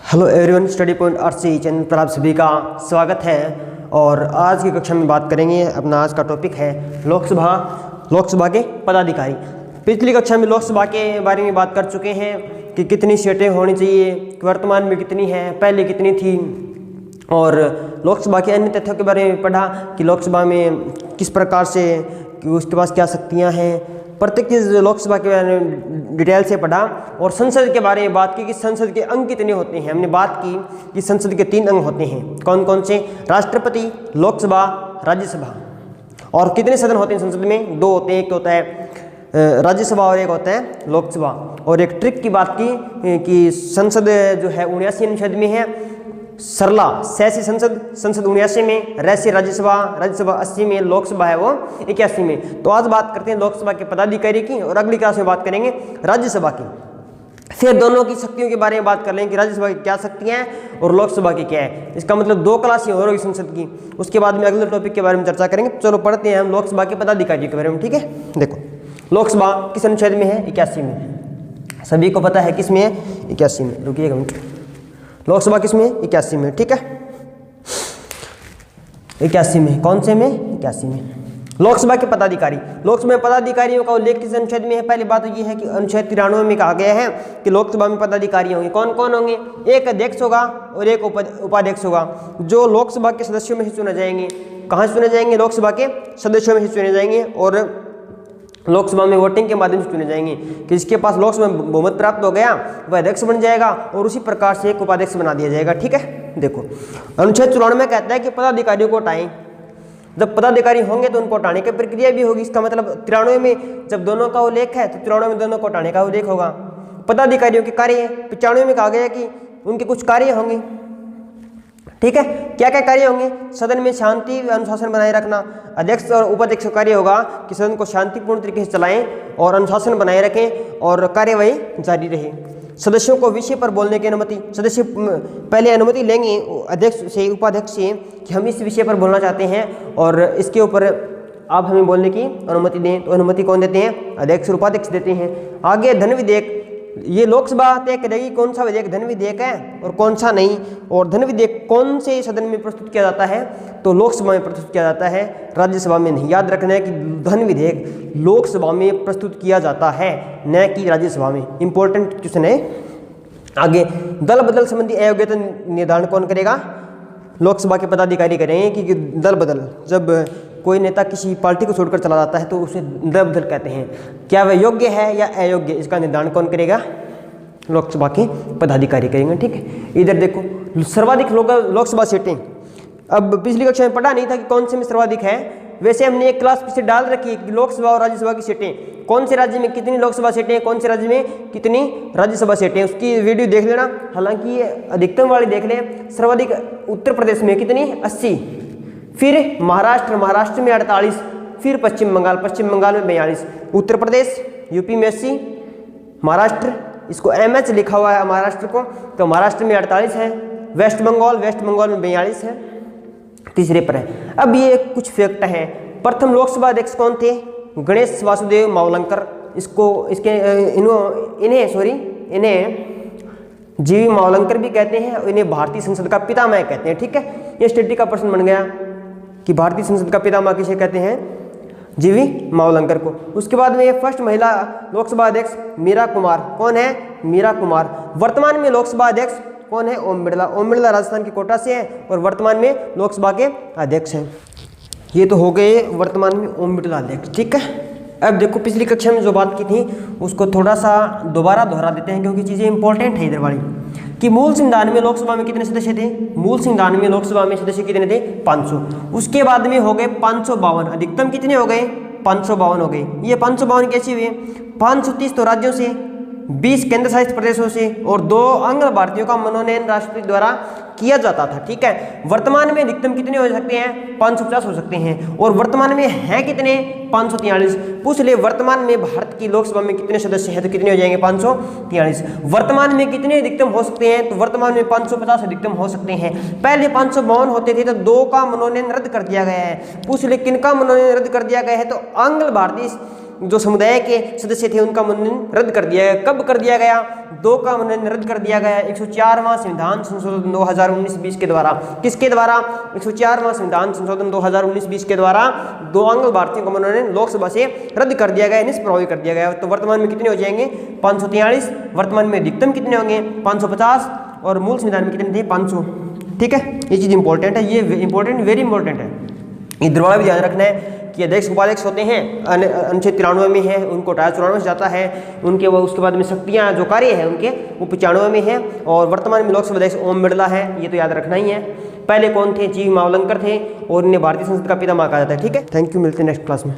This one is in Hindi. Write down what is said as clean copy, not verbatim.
Hello everyone, study point RC channel पर आप सभी का स्वागत है। और आज की कक्षा में बात करेंगे, अपना आज का टॉपिक है लोकसभा के पदाधिकारी। पिछली कक्षा में लोकसभा के बारे में बात कर चुके हैं कि कितनी सीटें होनी चाहिए, वर्तमान में कितनी है, पहले कितनी थी, और लोकसभा के अन्य तथ्यों के बारे में पढ़ा कि लोकसभा में किस प्रकार से कि उसके पास क्या शक्तियाँ हैं, प्रत्येक चीज़ लोकसभा के बारे में डिटेल से पढ़ा। और संसद के बारे में बात की कि संसद के अंग कितने होते हैं। हमने बात की कि संसद के 3 अंग होते हैं, कौन कौन से? राष्ट्रपति, लोकसभा, राज्यसभा। और कितने सदन होते हैं संसद में? 2 होते हैं, एक होता है राज्यसभा और एक होता है लोकसभा। और एक ट्रिक की बात की कि संसद जो है 79 अनुच्छेद में है, सरला सैसी संसद 79 में, रैसी राज्यसभा 80 में, लोकसभा है वो 81 में। तो आज बात करते हैं लोकसभा के पदाधिकारी की, और अगली क्लास में बात करेंगे राज्यसभा की। फिर दोनों की शक्तियों के बारे में बात कर लेंगे कि राज्यसभा की क्या शक्तियां हैं और लोकसभा की क्या है। इसका मतलब 2 क्लास ही हो रही संसद की। उसके बाद में अगले टॉपिक के बारे में चर्चा करेंगे। चलो पढ़ते हैं हम लोकसभा के पदाधिकारियों के बारे में, ठीक है। देखो, लोकसभा किस अनुच्छेद में है? 81 में। सभी को पता है किस में है? 81 में। रुकिए एक मिनट, लोकसभा किस में? 81 में, ठीक है। 81 में, कौन से में? 81 में। लोकसभा के पदाधिकारी, लोकसभा पदाधिकारियों का उल्लेख किस अनुच्छेद में है? पहली बात तो ये है कि अनुच्छेद 93 में कहा गया है कि लोकसभा में पदाधिकारी होंगे। कौन कौन होंगे? एक अध्यक्ष होगा और एक उपाध्यक्ष होगा, जो लोकसभा के सदस्यों में से चुने जाएंगे। कहाँ से चुने जाएंगे? लोकसभा के सदस्यों में से चुने जाएंगे, और लोकसभा में वोटिंग के माध्यम से चुने जाएंगे कि जिसके पास लोकसभा में बहुमत प्राप्त हो गया वह अध्यक्ष बन जाएगा, और उसी प्रकार से एक उपाध्यक्ष बना दिया जाएगा, ठीक है। देखो, अनुच्छेद 94 में कहता है कि पदाधिकारियों को हटाएं। जब पदाधिकारी होंगे तो उनको हटाने की प्रक्रिया भी होगी। इसका मतलब 93 में जब दोनों का उल्लेख है तो 93 में दोनों को हटाने का उल्लेख होगा। पदाधिकारियों के कार्य 95 में कहा गया कि उनके कुछ कार्य होंगे, ठीक है। क्या क्या कार्य होंगे? सदन में शांति व अनुशासन बनाए रखना। अध्यक्ष और उपाध्यक्ष का कार्य होगा कि सदन को शांतिपूर्ण तरीके से चलाएं और अनुशासन बनाए रखें और कार्यवाही जारी रहे। सदस्यों को विषय पर बोलने की अनुमति, सदस्य पहले अनुमति लेंगे अध्यक्ष से, उपाध्यक्ष से कि हम इस विषय पर बोलना चाहते हैं और इसके ऊपर आप हमें बोलने की अनुमति दें। तो अनुमति कौन देते हैं? अध्यक्ष और उपाध्यक्ष देते हैं। आगे धन विधेयक, ये लोकसभा तय करेगी कौन सा विधेयक धन विधेयक है और कौन सा नहीं। और धन विधेयक कौन से सदन में प्रस्तुत किया जाता है? तो लोकसभा में प्रस्तुत किया जाता है, राज्यसभा में नहीं। याद रखना है कि धन विधेयक लोकसभा में प्रस्तुत किया जाता है, न कि राज्यसभा में। इंपॉर्टेंट क्वेश्चन है। आगे, दल बदल संबंधी अयोग्यता निर्धारण कौन करेगा? लोकसभा के पदाधिकारी करेंगे कि दल बदल, जब कोई नेता किसी पार्टी को छोड़कर चला जाता है तो उसे दल बदल कहते हैं। क्या वह योग्य है या अयोग्य, इसका निर्धारण कौन करेगा? लोकसभा के पदाधिकारी करेंगे, ठीक है। इधर देखो, सर्वाधिक लोकसभा सीटें। अब पिछली कक्षा में पढ़ा नहीं था कि कौन से में सर्वाधिक है। वैसे हमने एक क्लास पीछे डाल रखी है कि लोकसभा और राज्यसभा की सीटें, कौन से राज्य में कितनी लोकसभा सीटें, कौन से राज्य में कितनी राज्यसभा सीटें, उसकी वीडियो देख लेना। हालांकि अधिकतम वाली देख लें। सर्वाधिक उत्तर प्रदेश में कितनी? 80। फिर महाराष्ट्र में 48, फिर पश्चिम बंगाल में 42, उत्तर प्रदेश, यूपी में 80, महाराष्ट्र, इसको MH लिखा हुआ है महाराष्ट्र को, तो महाराष्ट्र में 48 है। वेस्ट बंगाल में 42 है, तीसरे पर है। अब ये कुछ फैक्ट है। प्रथम लोकसभा अध्यक्ष कौन थे? गणेश वासुदेव मावलंकर। इन्हें जीवी मावलंकर भी कहते हैं और इन्हें भारतीय संसद का पितामह कहते हैं, ठीक है। ये स्टडी का प्रश्न बन गया कि भारतीय संसद का पितामह किसे कहते हैं? जीवी मावलंकर को। उसके बाद में फर्स्ट महिला लोकसभा अध्यक्ष मीरा कुमार। कौन है? मीरा कुमार। वर्तमान में लोकसभा अध्यक्ष कौन है? ओम बिड़ला। ओम बिड़ला राजस्थान के कोटा से है और वर्तमान में लोकसभा के अध्यक्ष हैं। ये तो हो गए वर्तमान में ओम बिड़ला अध्यक्ष, ठीक है। अब देखो, पिछली कक्षा में जो बात की थी उसको थोड़ा सा दोबारा दोहरा देते हैं क्योंकि चीज़ें इंपॉर्टेंट है इधर वाली। कि मूल संविधान में लोकसभा में कितने सदस्य थे? मूल संविधान में लोकसभा में सदस्य कितने थे? 500। उसके बाद में हो गए 552। अधिकतम कितने हो गए? 552 हो गए। ये 552 कैसे हुए? 530 तो राज्यों से, 20 केंद्र शासित प्रदेशों से और 2 अंग भारतीयों का मनोनयन राष्ट्रपति द्वारा किया जाता था, ठीक है। वर्तमान में अधिकतम कितने हो सकते हैं? 550 हो सकते हैं। और वर्तमान में हैं कितने? 543। पूछ ले, वर्तमान में भारत की लोकसभा में कितने सदस्य हैं? तो कितने हो जाएंगे? 543। वर्तमान में कितने अधिकतम हो सकते हैं? तो वर्तमान में 550 अधिकतम हो सकते हैं। पहले 552 होते थे तो 2 का मनोनयन रद्द कर दिया गया है। पूछ ले, किन का मनोनयन रद्द कर दिया गया है? तो अंग भारतीय जो समुदाय के सदस्य थे उनका मनोनयन रद्द कर दिया गया। कब कर दिया गया? 2 का मनोनयन रद्द कर दिया गया 104वां संविधान संशोधन 2019-20 के द्वारा। किसके द्वारा? 104वां संविधान संशोधन 2019-20 के द्वारा 2 आंग्ल भारतीयों का मनोनयन लोकसभा से रद्द कर दिया गया, निष्प्रभावी कर दिया गया। तो वर्तमान में कितने हो जाएंगे? 543। वर्तमान में अधिकतम कितने होंगे? 550 और मूल संविधान में कितने थे? 500। ठीक है, ये चीज़ इंपॉर्टेंट है, ये इंपॉर्टेंट, वेरी इंपॉर्टेंट है। ये दरवाजा भी ध्यान रखना है कि अध्यक्ष उपाध्यक्ष होते हैं अनुच्छेद 93 में है, उनको 94 से जाता है, उनके वो उसके बाद में शक्तियाँ जो कार्य है उनके वो 95 में है। और वर्तमान में लोकसभा अध्यक्ष ओम बिरला है, ये तो याद रखना ही है। पहले कौन थे? जी मावलंकर थे और इन्हें भारतीय संसद का पितामह कहा जाता है। ठीक है, थैंक यू, मिलते हैं नेक्स्ट क्लास में।